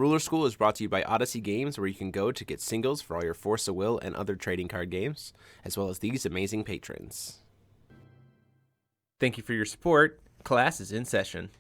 Ruler School is brought to you by Odyssey Games, where you can go to get singles for all your Force of Will and other trading card games, as well as these amazing patrons. Thank you for your support. Class is in session.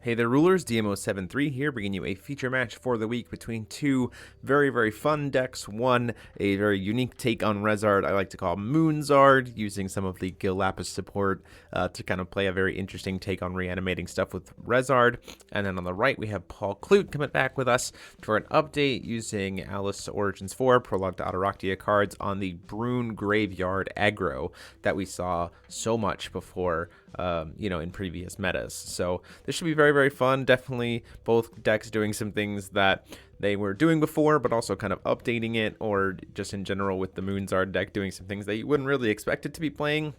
Hey there, Rulers. DMO73 here, bringing you a feature match for the week between two very, very fun decks. One, a very unique take on Rezzard, I like to call Moonzard, using some of the Gil Lapis support to kind of play a very interesting take on reanimating stuff with Rezzard. And then on the right, we have Paul Clute coming back with us for an update using Alice Origins 4 Prologue to Autoraktia cards on the Brune Graveyard aggro that we saw so much before, in previous metas. So this should be very, very fun. Definitely both decks doing some things that they were doing before, but also kind of updating it, or just in general with the Moonzard deck doing some things that you wouldn't really expect it to be playing.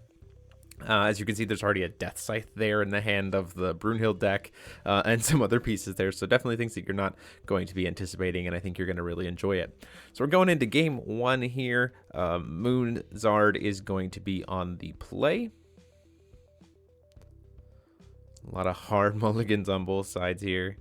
As you can see, there's already a Death Scythe there in the hand of the Brunhild deck, and some other pieces there. So definitely things that you're not going to be anticipating, and I think you're going to really enjoy it. So we're going into game one here. Moonzard is going to be on the play. A lot of hard mulligans on both sides here.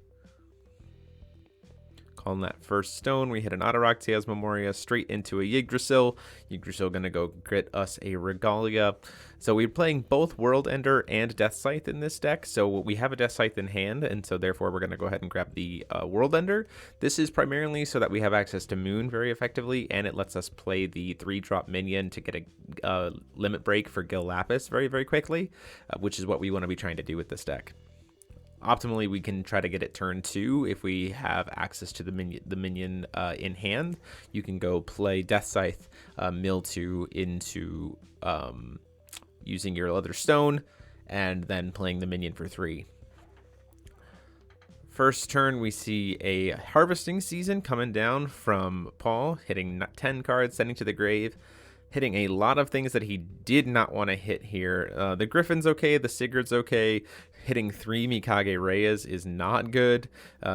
Calling that first stone. We hit an Autoraktia's Memoria straight into a Yggdrasil. Yggdrasil going to go get us a Regalia. So we're playing both World Ender and Death Scythe in this deck. So we have a Death Scythe in hand, and so therefore we're going to go ahead and grab the World Ender. This is primarily so that we have access to Moon very effectively, and it lets us play the 3-drop minion to get a limit break for Gil Lapis very, very quickly, which is what we want to be trying to do with this deck. Optimally, we can try to get it turn 2 if we have access to the minion in hand. You can go play Death Scythe, mill 2 into using your other stone, and then playing the minion for 3. First turn, we see a Harvesting Season coming down from Paul, hitting 10 cards, sending to the grave. Hitting a lot of things that he did not want to hit here. The Griffin's okay, the Sigurd's okay. Hitting 3 Mikage Reyes is not good.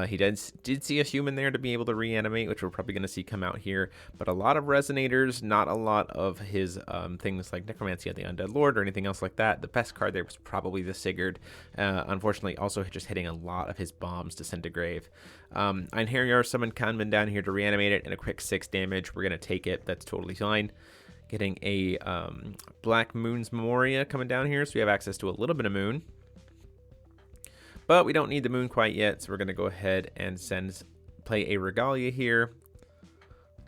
He did see a human there to be able to reanimate, which we're probably going to see come out here. But a lot of Resonators, not a lot of his things like Necromancy of the Undead Lord or anything else like that. The best card there was probably the Sigurd. Unfortunately, also just hitting a lot of his bombs to send to grave. Einherjar summoned Kanban down here to reanimate it, and a quick 6 damage. We're going to take it. That's totally fine. Getting a Black Moon's Memoria coming down here, so we have access to a little bit of Moon. But we don't need the Moon quite yet, so we're going to go ahead and play a Regalia here.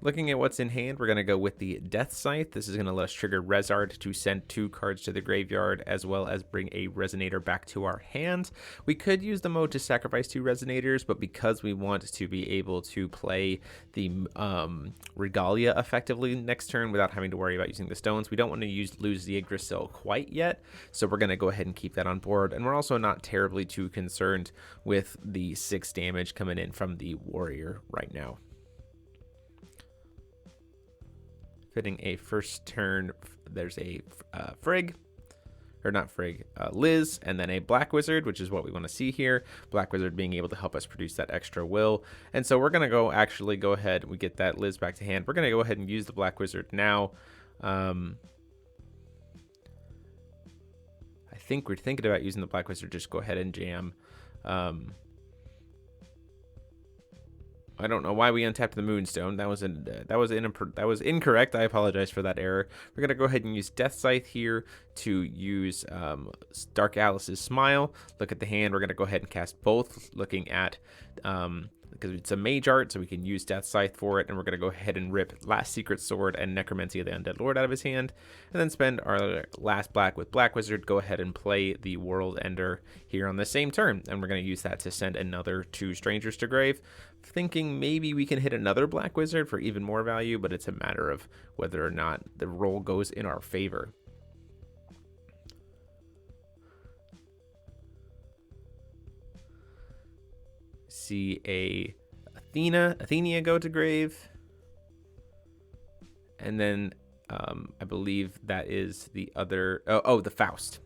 Looking at what's in hand, we're going to go with the Death Scythe. This is going to let us trigger Rezzard to send 2 cards to the graveyard, as well as bring a Resonator back to our hand. We could use the mode to sacrifice 2 Resonators, but because we want to be able to play the Regalia effectively next turn without having to worry about using the stones, we don't want to lose the Yggdrasil quite yet. So we're going to go ahead and keep that on board. And we're also not terribly too concerned with the 6 damage coming in from the Warrior right now. Fitting a first turn, there's a Liz, and then a Black Wizard, which is what we want to see here. Black Wizard being able to help us produce that extra will. And so we're going to go ahead, we get that Liz back to hand. We're going to go ahead and use the Black Wizard now. I think we're thinking about using the Black Wizard, just go ahead and jam. I don't know why we untapped the Moonstone. That was incorrect. I apologize for that error. We're gonna go ahead and use Death Scythe here to use Dark Alice's Smile. Look at the hand. We're gonna go ahead and cast both. Looking at because it's a mage art, so we can use Death Scythe for it, and we're going to go ahead and rip Last Secret Sword and Necromancy of the Undead Lord out of his hand, and then spend our last black with Black Wizard, go ahead and play the World Ender here on the same turn, and we're going to use that to send another 2 strangers to grave. Thinking maybe we can hit another Black Wizard for even more value, but it's a matter of whether or not the roll goes in our favor. See a Athenia go to grave, and then I believe that is the other the Faust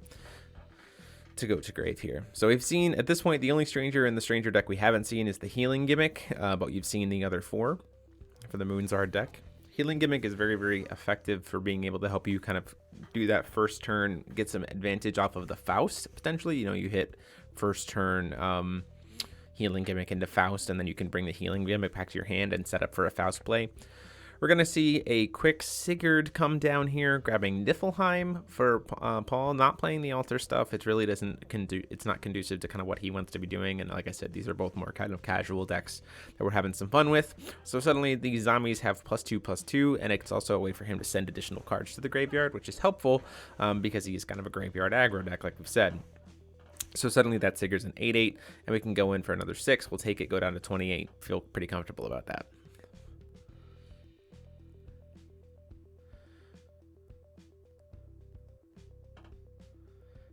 to go to grave here. So we've seen at this point the only stranger in the stranger deck we haven't seen is the healing gimmick, but you've seen the other 4 for the Moonzard deck. Healing gimmick is very, very effective for being able to help you kind of do that first turn, get some advantage off of the Faust potentially. You know, you hit first turn healing gimmick into Faust, and then you can bring the healing gimmick back to your hand and set up for a Faust play. We're going to see a quick Sigurd come down here, grabbing Niflheim for Paul, not playing the altar stuff. It really it's not conducive to kind of what he wants to be doing. And like I said, these are both more kind of casual decks that we're having some fun with. So suddenly these zombies have +2/+2, and it's also a way for him to send additional cards to the graveyard, which is helpful because he's kind of a graveyard aggro deck, like we've said. So suddenly that Sigurd's an 8/8, and we can go in for another 6. We'll take it, go down to 28. Feel pretty comfortable about that.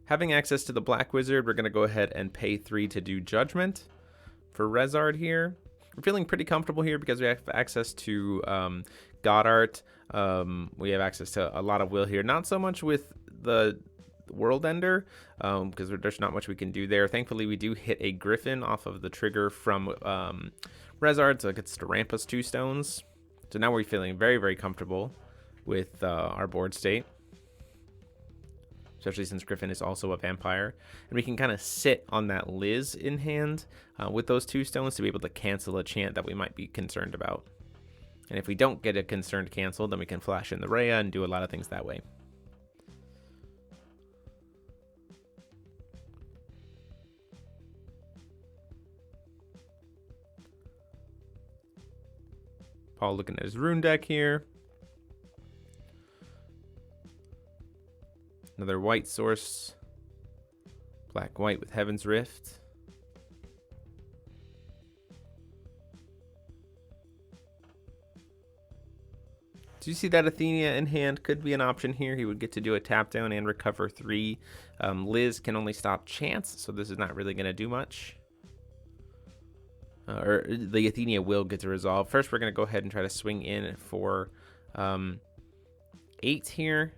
Having access to the Black Wizard, we're going to go ahead and pay 3 to do Judgment for Rezzard here. We're feeling pretty comfortable here because we have access to Godart. We have access to a lot of will here. Not so much with the World Ender because there's not much we can do there. Thankfully, we do hit a Griffin off of the trigger from Rezzard, so it gets to ramp us 2 stones. So now we're feeling very, very comfortable with our board state, especially since Griffin is also a vampire. And we can kind of sit on that Liz in hand with those 2 stones to be able to cancel a chant that we might be concerned about. And if we don't get a concerned canceled, then we can flash in the Rhea and do a lot of things that way. Paul looking at his rune deck here. Another white source, black-white with Heaven's Rift. Do you see that Athenia in hand? Could be an option here. He would get to do a tap down and recover 3. Liz can only stop chance, so this is not really going to do much. Or the Athenia will get to resolve. First, we're going to go ahead and try to swing in for 8 here.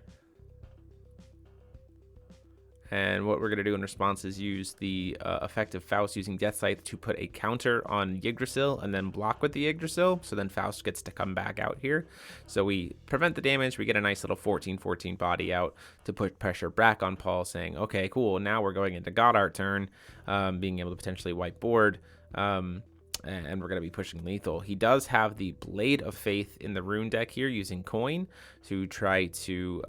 And what we're going to do in response is use the effect of Faust using Death Scythe to put a counter on Yggdrasil and then block with the Yggdrasil. So then Faust gets to come back out here. So we prevent the damage. We get a nice little 14/14 body out to put pressure back on Paul, saying, okay, cool. Now we're going into Godart turn, being able to potentially wipe board. And we're going to be pushing lethal. He does have the Blade of Faith in the rune deck here using coin to try to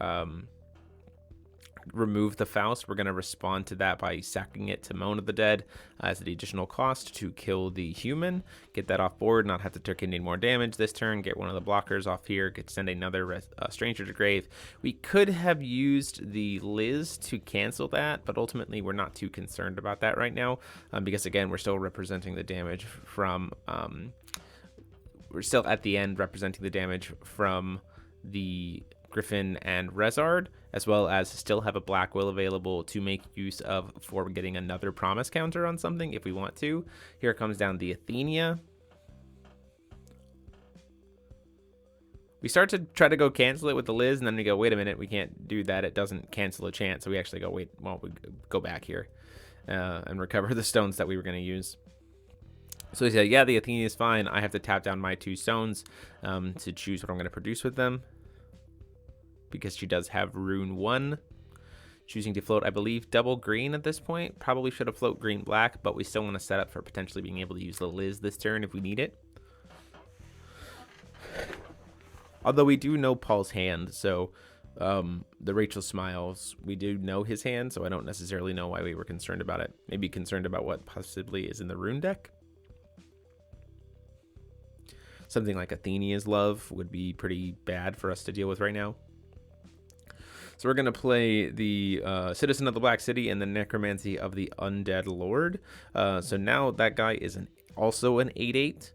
remove the Faust. We're going to respond to that by sacking it to Moan of the Dead as the additional cost to kill the human, get that off board, not have to take any more damage this turn, get one of the blockers off here, send another stranger to grave. We could have used the Liz to cancel that, but ultimately we're not too concerned about that right now because again, we're still representing the damage from we're still at the end representing the damage from the Griffin and Rezzard, as well as still have a Black Will available to make use of for getting another promise counter on something if we want to. Here comes down the Athenia. We start to try to go cancel it with the Liz, and then we go, wait a minute, we can't do that. It doesn't cancel a chance. So we actually go, wait, well, we go back here and recover the stones that we were going to use. So he said, yeah, the Athenia is fine. I have to tap down my 2 stones to choose what I'm going to produce with them, because she does have rune 1. Choosing to float, I believe, double green at this point. Probably should have float green black, but we still want to set up for potentially being able to use the Liz this turn if we need it. Although we do know Paul's hand, so the Rachel Smiles, we do know his hand, so I don't necessarily know why we were concerned about it. Maybe concerned about what possibly is in the rune deck. Something like Athenia's Love would be pretty bad for us to deal with right now. So we're going to play the Citizen of the Black City and the Necromancy of the Undead Lord. So now that guy is also an 8/8.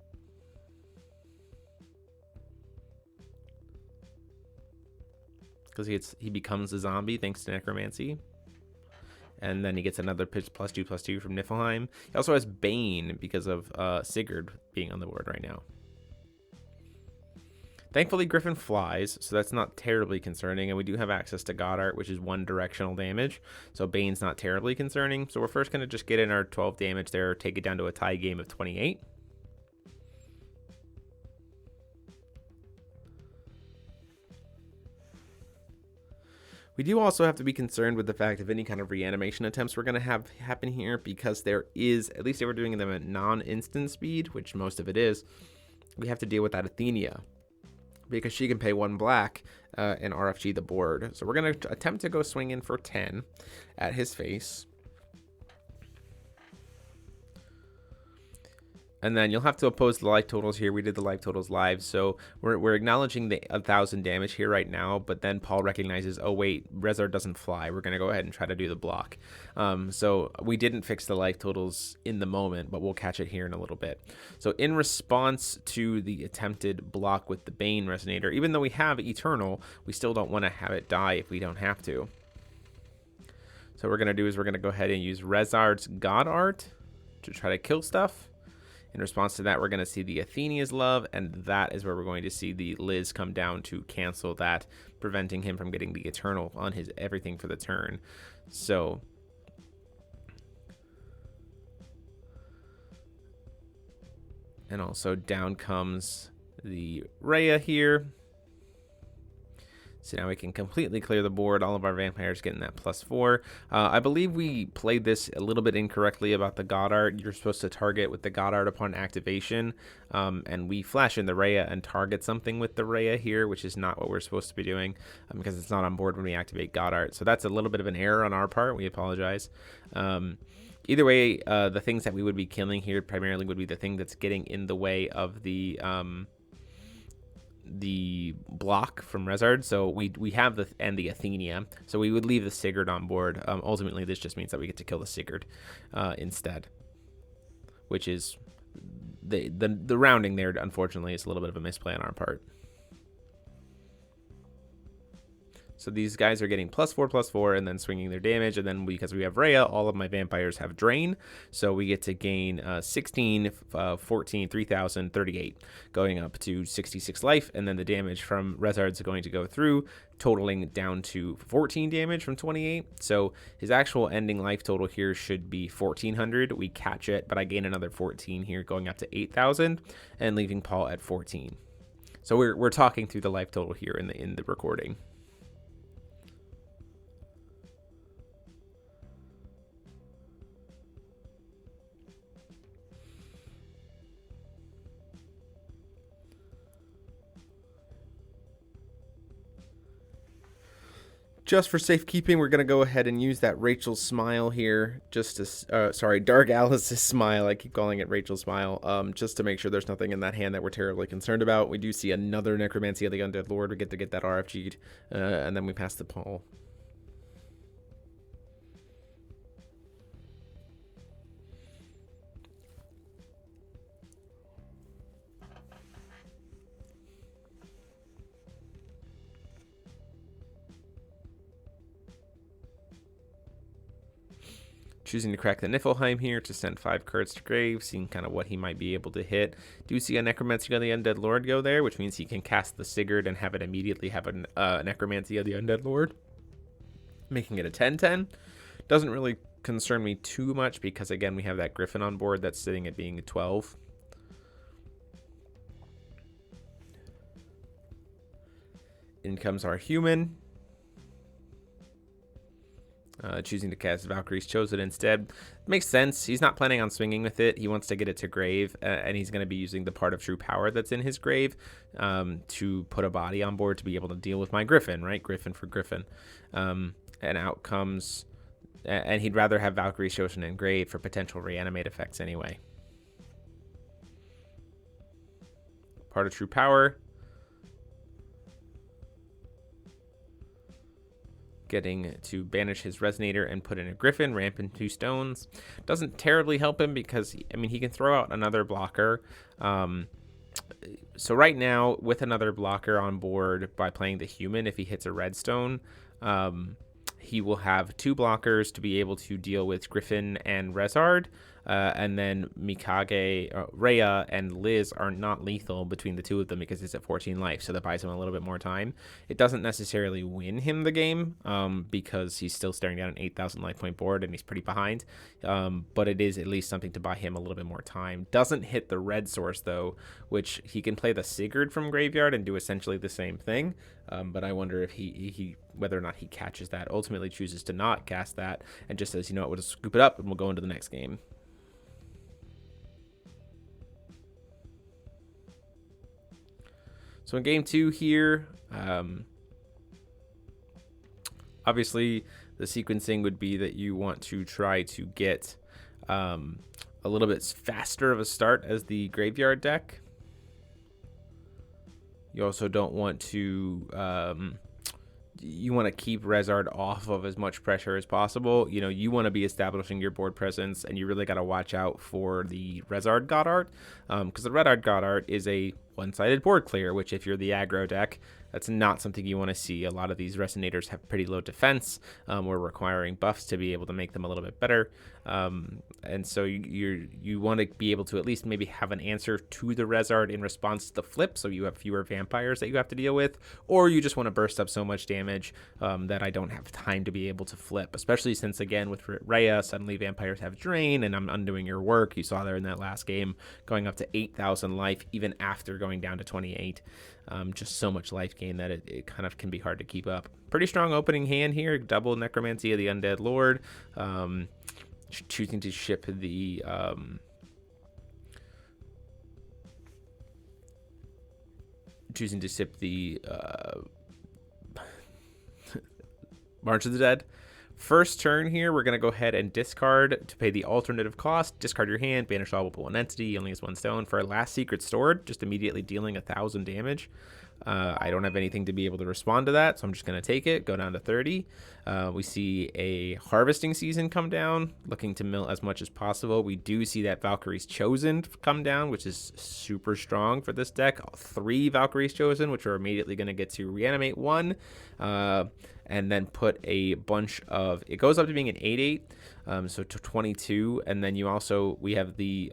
Because he becomes a zombie thanks to Necromancy. And then he gets another pitch +2/+2 from Niflheim. He also has Bane because of Sigurd being on the board right now. Thankfully, Griffin flies, so that's not terribly concerning, and we do have access to Godart, which is 1 directional damage, so Bane's not terribly concerning. So we're first going to just get in our 12 damage there, take it down to a tie game of 28. We do also have to be concerned with the fact of any kind of reanimation attempts we're going to have happen here, because there is, at least if we're doing them at non-instant speed, which most of it is, we have to deal with that Athenia, because she can pay 1 black and RFG the board. So we're going to attempt to go swing in for 10 at his face. And then you'll have to oppose the life totals here. We did the life totals live, so we're acknowledging the 1,000 damage here right now, but then Paul recognizes, oh wait, Rezzard doesn't fly. We're going to go ahead and try to do the block. So we didn't fix the life totals in the moment, but we'll catch it here in a little bit. So in response to the attempted block with the Bane Resonator, even though we have Eternal, we still don't want to have it die if we don't have to. So what we're going to do is we're going to go ahead and use Rezzard's God Art to try to kill stuff. In response to that, we're going to see the Athenia's Love, and that is where we're going to see the Liz come down to cancel that, preventing him from getting the Eternal on his everything for the turn. So, and also down comes the Rhea here. So now we can completely clear the board. All of our vampires getting that +4. I believe we played this a little bit incorrectly about the God Art. You're supposed to target with the God Art upon activation. And we flash in the Rhea and target something with the Rhea here, which is not what we're supposed to be doing because it's not on board when we activate God Art. So that's a little bit of an error on our part. We apologize. Either way, the things that we would be killing here primarily would be the thing that's getting in the way of the block from Rezzard. So we have the Athenia, so we would leave the Sigurd on board. Ultimately this just means that we get to kill the Sigurd instead, which is the rounding there unfortunately is a little bit of a misplay on our part. So these guys are getting +4/+4 and then swinging their damage. And then because we have Rhea, all of my vampires have Drain. So we get to gain 16, 14, 3,000, 38, going up to 66 life. And then the damage from Rezzard's going to go through, totaling down to 14 damage from 28. So his actual ending life total here should be 1,400. We catch it, but I gain another 14 here, going up to 8,000 and leaving Paul at 14. So we're talking through the life total here in the recording. Just for safekeeping, we're going to go ahead and use that Rachel's Smile here, just to, sorry, Dark Alice's Smile, I keep calling it Rachel's Smile, just to make sure there's nothing in that hand that we're terribly concerned about. We do see another Necromancy of the Undead Lord. We get to get that RFG'd, and then we pass the Paul. Choosing to crack the Niflheim here to send 5 cards to grave, seeing kind of what he might be able to hit. Do see a Necromancy of the Undead Lord go there, which means he can cast the Sigurd and have it immediately have a Necromancy of the Undead Lord, making it a 10/10. Doesn't really concern me too much because, again, we have that Griffin on board that's sitting at being a 12. In comes our human. Choosing to cast Valkyrie's Chosen instead. Makes sense. He's not planning on swinging with it. He wants to get it to grave, and he's going to be using the part of true power that's in his grave to put a body on board to be able to deal with my Griffin, right? Griffin for Griffin. And out comes... And he'd rather have Valkyrie's Chosen in grave for potential reanimate effects anyway. Part of true power. Getting to banish his Resonator and put in a Griffin, ramp in 2 stones. Doesn't terribly help him because, I mean, he can throw out another blocker. So right now, with another blocker on board by playing the human, if he hits a redstone, he will have 2 blockers to be able to deal with Griffin and Rezzard. And then Mikage, Rhea, and Liz are not lethal between the two of them because it's at 14 life, so that buys him a little bit more time. It doesn't necessarily win him the game because he's still staring down an 8,000 life point board and he's pretty behind, but it is at least something to buy him a little bit more time. Doesn't hit the red source, though, which he can play the Sigurd from Graveyard and do essentially the same thing, but I wonder if he whether or not he catches that. Ultimately chooses to not cast that and just says, you know what, we'll just scoop it up and we'll go into the next game. So in game 2 here, obviously the sequencing would be that you want to try to get a little bit faster of a start as the graveyard deck. You also don't want to you want to keep Rezzard off of as much pressure as possible. You know, you want to be establishing your board presence, and you really got to watch out for the Rezzard God Art, because the Rezzard God Art is a one-sided board clear, which if you're the aggro deck, that's not something you want to see. A lot of these Resonators have pretty low defense. We're requiring buffs to be able to make them a little bit better. And so you want to be able to at least maybe have an answer to the Rezzard in response to the flip, so you have fewer vampires that you have to deal with, or you just want to burst up so much damage that I don't have time to be able to flip, especially since, again, with Rhea, suddenly vampires have drain, and I'm undoing your work. You saw there in that last game, going up to 8,000 life, even after going down to 28. Just so much life gain that it kind of can be hard to keep up. Pretty strong opening hand here. Double Necromancy of the Undead Lord. Choosing to ship the March of the Dead. First turn here, we're going to go ahead and discard to pay the alternative cost. Discard your hand, banish all but one entity. He only has 1 stone. For our last secret stored, just immediately dealing 1,000 damage. I don't have anything to be able to respond to that, so I'm just going to take it, go down to 30. We see a harvesting season come down, looking to mill as much as possible. We do see that Valkyrie's Chosen come down, which is super strong for this deck. 3 Valkyrie's Chosen, which are immediately going to get to reanimate 1. And then put a bunch of, it goes up to being an 8/8, so to 22, and then we have the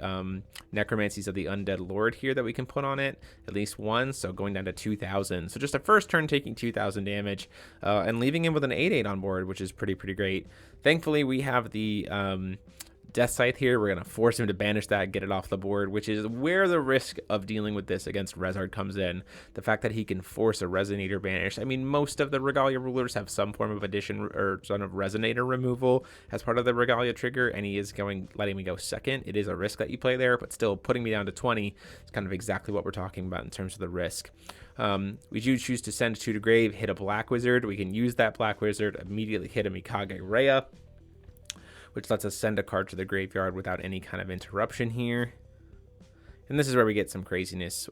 Necromancies of the Undead Lord here that we can put on it, at least 1, so going down to 2,000. So just a first turn taking 2,000 damage, and leaving him with an 8/8 on board, which is pretty great. Thankfully, we have the Death Scythe here. We're going to force him to banish that, get it off the board, which is where the risk of dealing with this against Rezzard comes in. The fact that he can force a Resonator banish. I mean, most of the Regalia rulers have some form of addition or sort of Resonator removal as part of the Regalia trigger, and he is letting me go second. It is a risk that you play there, but still putting me down to 20 is kind of exactly what we're talking about in terms of the risk. We do choose to send 2 to grave, hit a Black Wizard. We can use that Black Wizard, immediately hit a Mikage Rhea, which lets us send a card to the graveyard without any kind of interruption here. And this is where we get some craziness,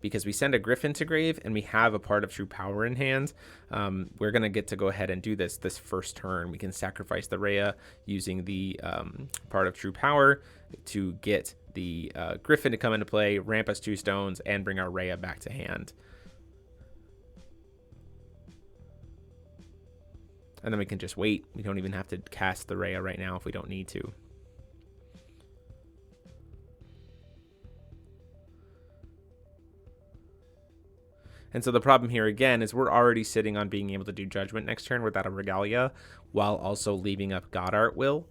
because we send a Griffin to grave and we have a Part of True Power in hand. We're going to get to go ahead and do this first turn. We can sacrifice the Rhea using the Part of True Power to get the Griffin to come into play, ramp us 2 stones, and bring our Rhea back to hand. And then we can just wait. We don't even have to cast the Rhea right now if we don't need to. And so the problem here again is we're already sitting on being able to do Judgment next turn without a Regalia, while also leaving up God Art Will.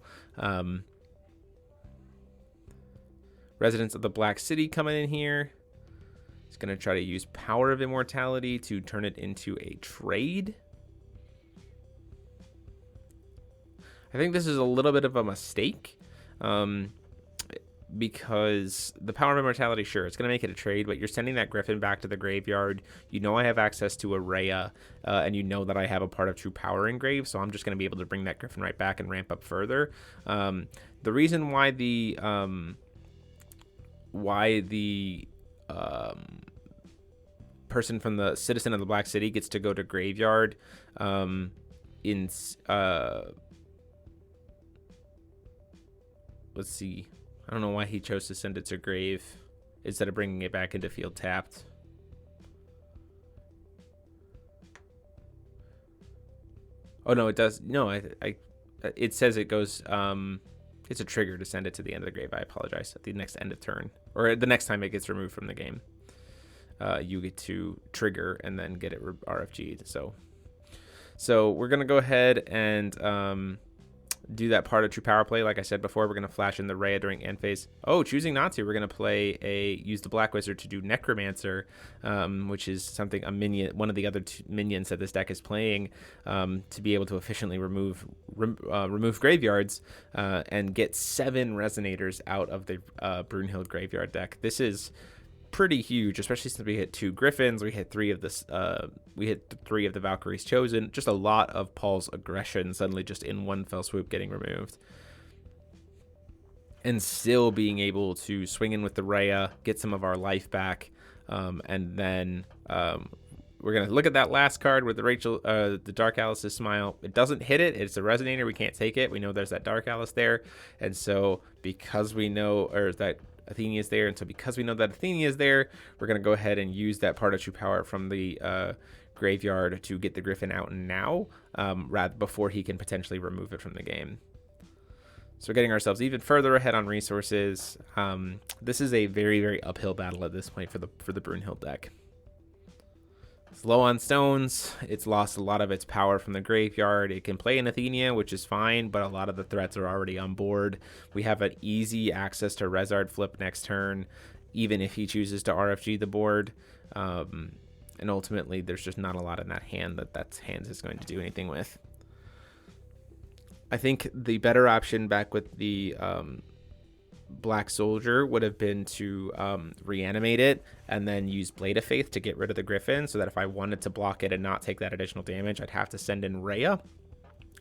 Residents of the Black City coming in here. He's going to try to use Power of Immortality to turn it into a trade. I think this is a little bit of a mistake, because the Power of Immortality, sure, it's going to make it a trade, but you're sending that Griffin back to the graveyard. You know I have access to a Rhea, and you know that I have a Part of True Power in grave, so I'm just going to be able to bring that Griffin right back and ramp up further. The reason why the person from the Citizen of the Black City gets to go to graveyard let's see. I don't know why he chose to send it to grave instead of bringing it back into field tapped. Oh no, it does. No, it says it goes. It's a trigger to send it to the end of the grave. I apologize. At the next end of turn, or the next time it gets removed from the game, you get to trigger and then get it RFG'd. So we're gonna go ahead and do that part of true power play. Like I said before, we're gonna flash in the Rhea during end phase. Oh, choosing not to, we're gonna use the Black Wizard to do Necromancer, which is something one of the other minions that this deck is playing, to be able to efficiently remove graveyards and get 7 Resonators out of the Brunhild graveyard deck. This is pretty huge, especially since we hit 2 Griffins, we hit 3 of the Valkyries chosen. Just a lot of Paul's aggression suddenly just in one fell swoop getting removed, and still being able to swing in with the Rhea, get some of our life back, and then we're gonna look at that last card with the Dark Alice's Smile. It doesn't hit it. It's a Resonator. We can't take it. We know there's that Dark Alice there, and so because we know, or that Athenia is there, and so because we know that Athenia is there, we're going to go ahead and use that part of true power from the graveyard to get the Griffin out now, rather before he can potentially remove it from the game. So we're getting ourselves even further ahead on resources. This is a very, very uphill battle at this point for the Brunhild deck. It's low on stones. It's lost a lot of its power from the graveyard. It can play an Athenia, which is fine, but a lot of the threats are already on board. We have an easy access to Rezzard flip next turn, even if he chooses to RFG the board. And ultimately, there's just not a lot in that hand that hand is going to do anything with. I think the better option back with the Black Soldier would have been to reanimate it and then use Blade of Faith to get rid of the Griffin, so that if I wanted to block it and not take that additional damage, I'd have to send in Rhea,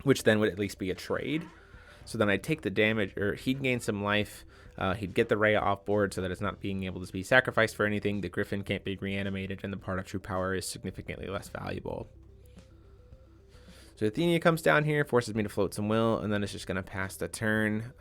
which then would at least be a trade. So then I'd take the damage, or he'd gain some life, he'd get the Rhea off board so that it's not being able to be sacrificed for anything, the Griffin can't be reanimated, and the part of true power is significantly less valuable. So Athenia comes down here, forces me to float some will, and then it's just going to pass the turn.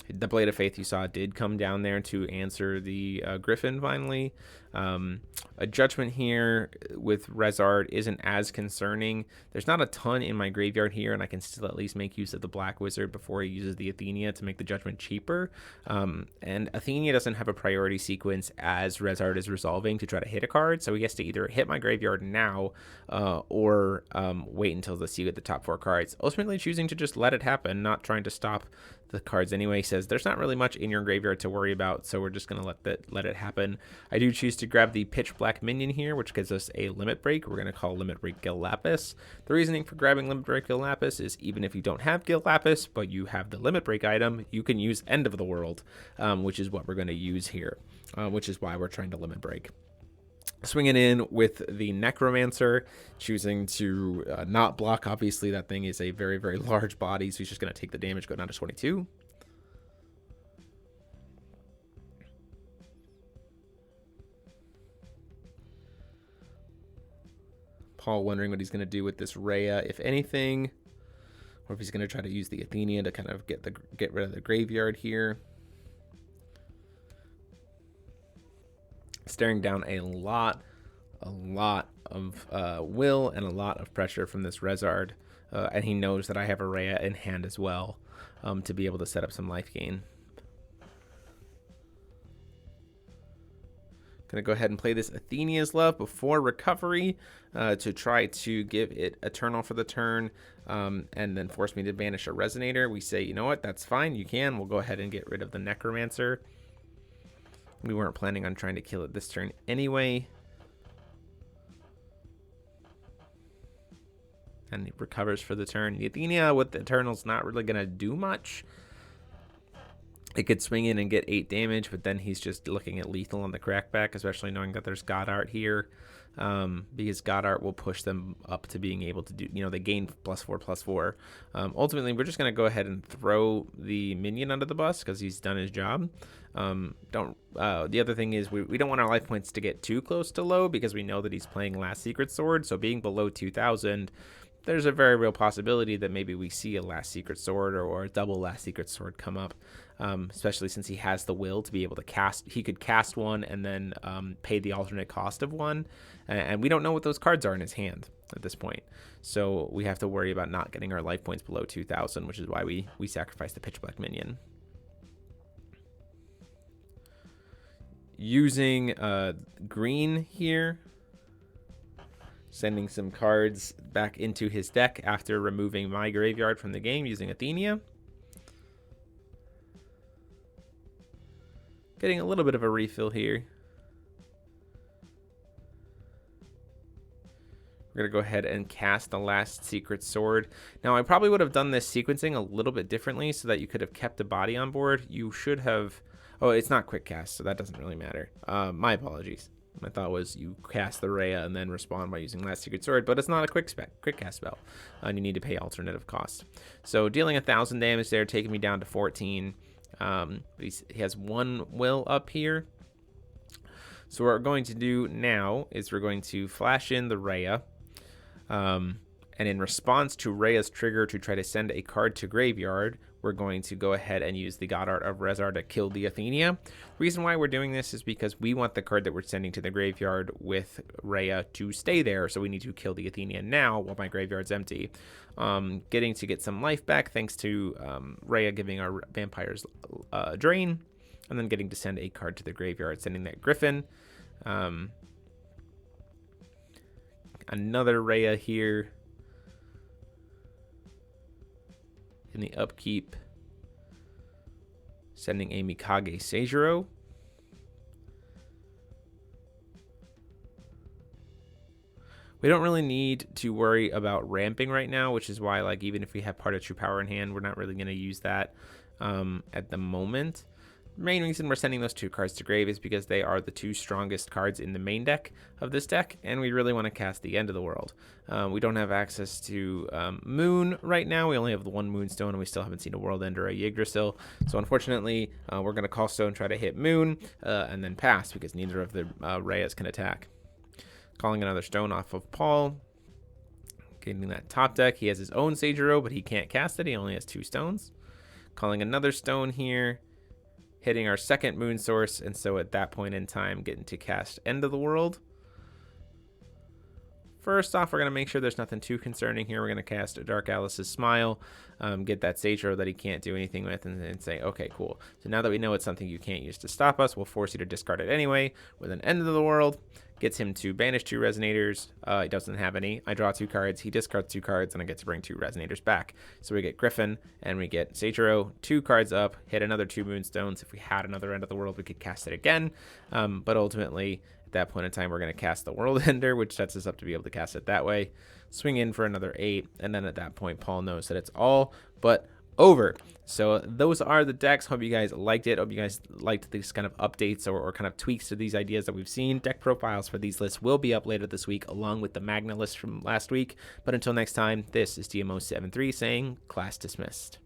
The Blade of Faith you saw did come down there to answer the Griffin finally. A Judgment here with Rezzard isn't as concerning. There's not a ton in my graveyard here, and I can still at least make use of the Black Wizard before he uses the Athenia to make the Judgment cheaper. And Athenia doesn't have a priority sequence as Rezzard is resolving to try to hit a card, so he has to either hit my graveyard now or wait until the see with the top 4 cards. Ultimately choosing to just let it happen, not trying to stop the cards anyway. He says there's not really much in your graveyard to worry about, so we're just going to let it happen. I do choose to grab the Pitch Black minion here, which gives us a Limit Break. We're going to call Limit Break Gil Lapis. The reasoning for grabbing Limit Break Gil Lapis is even if you don't have Gil Lapis, but you have the Limit Break item, you can use End of the World, which is what we're going to use here, which is why we're trying to Limit Break. Swinging in with the Necromancer, choosing to not block. Obviously, that thing is a very, very large body, so he's just going to take the damage, go down to 22. Paul wondering what he's going to do with this Rhea, if anything, or if he's going to try to use the Athenia to kind of get rid of the graveyard here. Staring down a lot of will and a lot of pressure from this Rezzard, and he knows that I have a Rhea in hand as well, to be able to set up some life gain. Gonna go ahead and play this Athenia's Love before recovery to try to give it Eternal for the turn, and then force me to banish a Resonator. We say, you know what, that's fine, you can. We'll go ahead and get rid of the Necromancer. We weren't planning on trying to kill it this turn anyway. And it recovers for the turn. The Athenia with the Eternal's not really going to do much. It could swing in and get 8 damage, but then he's just looking at lethal on the crackback, especially knowing that there's God Art here. Because God Art will push them up to being able to do, they gain +4/+4. Ultimately, we're just going to go ahead and throw the minion under the bus because he's done his job. The other thing is we don't want our life points to get too close to low because we know that he's playing Last Secret Sword, so being below 2,000, there's a very real possibility that maybe we see a Last Secret Sword or a double Last Secret Sword come up, especially since he has the will to be able to cast. He could cast one and then pay the alternate cost of one, and we don't know what those cards are in his hand. at this point. So we have to worry about not getting our life points below 2,000, which is why we sacrifice the pitch black minion. Using green here, sending some cards back into his deck after removing my graveyard from the game using Athenia. Getting a little bit of a refill here. We're going to go ahead and cast the last Secret Sword. Now, I probably would have done this sequencing a little bit differently so that you could have kept the body on board. You should have... Oh, it's not quick cast, so that doesn't really matter. My apologies. My thought was you cast the Rhea and then respond by using last Secret Sword, but it's not a quick cast spell. And you need to pay alternative cost. So dealing 1,000 damage there, taking me down to 14. He has 1 will up here. So what we're going to do now is we're going to flash in the Rhea. And in response to Rhea's trigger to try to send a card to graveyard, we're going to go ahead and use the God Art of Rezzard to kill the Athenia. The reason why we're doing this is because we want the card that we're sending to the graveyard with Rhea to stay there, so we need to kill the Athenia now while my graveyard's empty. Getting to get some life back thanks to Rhea giving our vampires drain, and then getting to send a card to the graveyard, sending that Griffin. Another Rhea here in the upkeep, sending a Mikage Seijiro. We don't really need to worry about ramping right now, which is why, like, even if we have part of True Power in hand, we're not really going to use that at the moment. The main reason we're sending those 2 cards to grave is because they are the 2 strongest cards in the main deck of this deck, and we really want to cast the End of the World. We don't have access to Moon right now. We only have the 1 Moonstone, and we still haven't seen a World End or a Yggdrasil. So unfortunately, we're going to call Stone, try to hit Moon, and then pass because neither of the Reyes can attack. Calling another Stone off of Paul. Getting that top deck. He has his own Seijiro, but he can't cast it. He only has 2 stones. Calling another Stone here. Hitting our second Moon Source, and so at that point in time, getting to cast End of the World. First off, we're going to make sure there's nothing too concerning here. We're going to cast Dark Alice's Smile, get that Seijiro that he can't do anything with, and say, okay, cool. So now that we know it's something you can't use to stop us, we'll force you to discard it anyway with an End of the World. Gets him to banish 2 Resonators. He doesn't have any. I draw 2 cards. He discards 2 cards, and I get to bring 2 Resonators back. So we get Griffin, and we get Seijiro. 2 cards up. Hit another 2 Moonstones. If we had another End of the World, we could cast it again. But ultimately, at that point in time, we're going to cast the World Ender, which sets us up to be able to cast it that way. Swing in for another 8, and then at that point, Paul knows that it's all but over. So those are the decks. Hope you guys liked it. Hope you guys liked these kind of updates or kind of tweaks to these ideas that we've seen. Deck profiles for these lists will be up later this week along with the Magna list from last week. But until next time, this is DMO73 saying class dismissed.